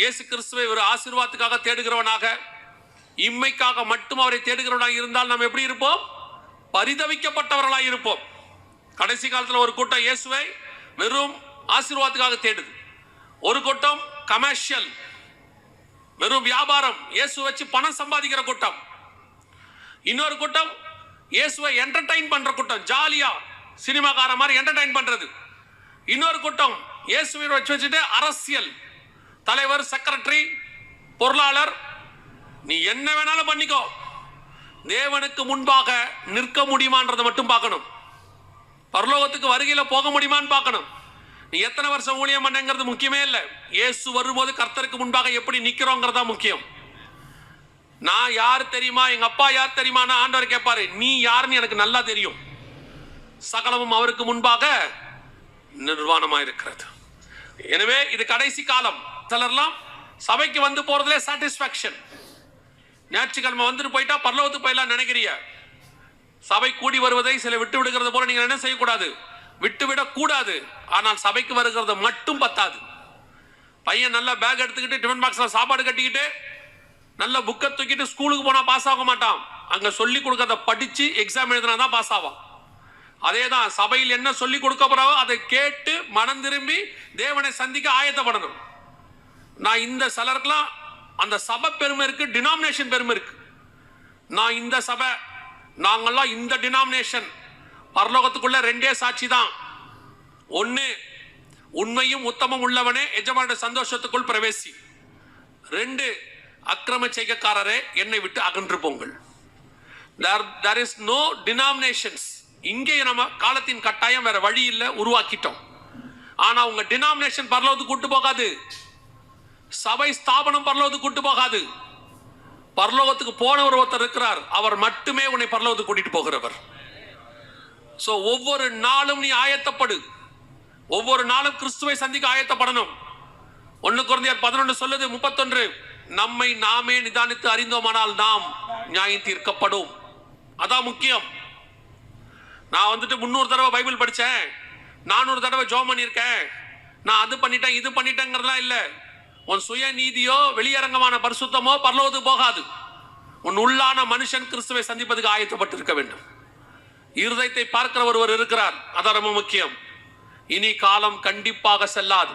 இயேசு கிறிஸ்துவை ஒரு ஆசீர்வாதத்துக்காக தேடுகிறவனாக, இம்மைக்காக மட்டும் அவரை தேடுகிறவனாக இருந்தால் நாம் எப்படி இருப்போம்? பரிதவிக்கப்பட்டவர்களாக இருப்போம். கடைசி காலத்தில் ஒரு கூட்டம் இயேசுவை வெறும் ஆசீர்வாதத்துக்காக தேடுது. ஒரு கூட்டம் கமர்ஷியல், வெறும் வியாபாரம், இயேசு வச்சு பணம் சம்பாதிக்கிற கூட்டம். இன்னொரு கூட்டம் இயேசுவை என்டர்டைன் பண்ற கூட்டம், ஜாலியா சினிமாக்கார மாதிரி என்டர்டைன் பண்றது. இன்னொரு கூட்டம் இயேசுவை வச்சுட்டு அரசியல் தலைவர், செக்ரட்டரி, பொருளாளர், நீ என்ன வேணாலும் பண்ணிக்கோ, தேவனுக்கு முன்பாக நிற்க முடியுமான்றதை மட்டும் பார்க்கணும். பரலோகத்துக்கு வருகையில போக முடியுமான்னு பார்க்கணும். நீ எத்தனை வருஷம் ஊழியம் பண்ணங்கிறது முக்கியமே இல்லை. இயேசு வரும்போது கர்த்தருக்கு முன்பாக எப்படி நிக்கிறோங்கிறதா முக்கியம். நான் யார் தெரியுமா, எங்க அப்பா யார் தெரியுமா, ஆண்டவர் கேட்பாரு, நீ யாருன்னு எனக்கு நல்லா தெரியும். சகலமும் அவருக்கு முன்பாக நிர்வாணமா இருக்கிறது. எனவே இது கடைசி காலம். சிலர்லாம் சபைக்கு வந்து போறதுல சாட்டிஸ்பாக்சன். ஞாயிற்றுக்கிழமை வந்துட்டு போயிட்டா பரலோகத்துக்கு போயிடலாம் நினைக்கிறிய. சபை கூடி வருவதை சில விட்டு விடுகிறது போல நீங்க என்ன செய்யக்கூடாது, விட்டுவிடக் கூடாது. ஆனால் சபைக்கு வருகிறது மட்டும் பத்தாது. பையன் நல்ல பேக் எடுத்துக்கிட்டு டிஃபன் பாக்ஸ்ல சாப்பாடு கட்டிக்கிட்டு நல்ல புக்கை தூக்கிட்டு ஸ்கூலுக்கு போனா பாஸ் ஆக மாட்டான். அங்க சொல்லி கொடுக்கறத படிச்சு எக்ஸாம் எழுதினா தான் பாஸ் ஆவான். அதேதான் சபையில் என்ன சொல்லி கொடுக்க போறாவோ அதை கேட்டு மனம் திரும்பி தேவனை சந்திக்க ஆயத்தப்படணும். நான் இந்த சிலருக்குலாம் அந்த சபை பெருமை இருக்கு, டினாமினேஷன் பெருமை இருக்கு. நான் இந்த சபை, நாங்கெல்லாம் இந்த டினாமினேஷன். பரலோகத்துக்குள்ள ரெண்டே சாட்சி தான். ஒன்னு, உண்மையும் உத்தமம் உள்ளவனே எஜமான சந்தோஷத்துக்குள் பிரவேசி. ரெண்டு, அக்கிரம செய்கைக்காரரே என்னை விட்டு அகன்று போங்கள். There is no denominations. இங்கே நம்ம காலத்தின் கட்டாயம் வேற வழி இல்லை, உருவாக்கிட்டோம். ஆனா உங்க டினாமினேஷன் பரலோகத்துக்கு கூட்டு போகாது. சபை ஸ்தாபனம் பரலோகத்துக்கு கூட்டு போகாது. பரலோகத்துக்கு போனவர் ஒருத்தர் இருக்கிறார், அவர் மட்டுமே உன்னை பரலோகத்துக்கு கூட்டிட்டு போகிறவர். சோ ஒவ்வொரு நாளும் நீ ஆயத்தப்படு. ஒவ்வொரு நாளும் கிறிஸ்துவை சந்திக்க ஆயத்தப்படணும். 1 கொரிந்தியர் 11 சொல்லுது 31, நம்மை நாமே நிதானித்து அறிந்தோமானால் நாம் நியாயம் தீர்க்கப்படும். அதான் முக்கியம். நான் வந்துட்டு 300 தடவை பைபிள் படிச்சேன், 400 தடவை ஜெபம் பண்ணியிருக்கேன், நான் அது பண்ணிட்டேன் இது பண்ணிட்டேங்கிறதுலாம் இல்லை. உன் சுய நீதியோ வெளியரங்கமான பரிசுத்தமோ பரலோகத்துக்கு போகாது. உன் உள்ளான மனுஷன் கிறிஸ்துவை சந்திப்பதுக்கு ஆயத்தப்பட்டு இருக்க வேண்டும். இருதயத்தை பார்க்கிற ஒருவர் இருக்கிறார், அதான் ரொம்ப முக்கியம். இனி காலம் கண்டிப்பாக செல்லாது.